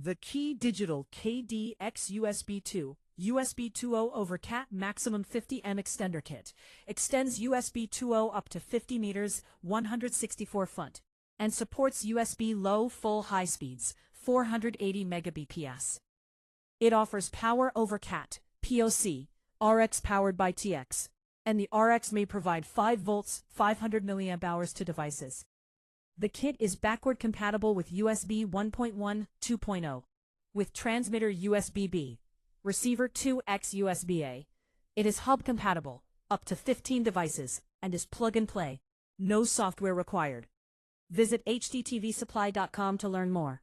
The key Digital KD-XUSB2 USB 2.0 over CAT maximum 50M extender kit extends USB 2.0 up to 50 meters, 164 foot, and supports USB low full high speeds, 480 Mbps. It offers power over CAT, POC, RX powered by TX, and the RX may provide 5 volts, 500 mAh to devices. The kit is backward compatible with USB 1.1, 2.0, with transmitter USB-B, receiver 2x USB-A. It is hub compatible, up to 15 devices, and is plug and play. No software required. Visit HDTVSupply.com to learn more.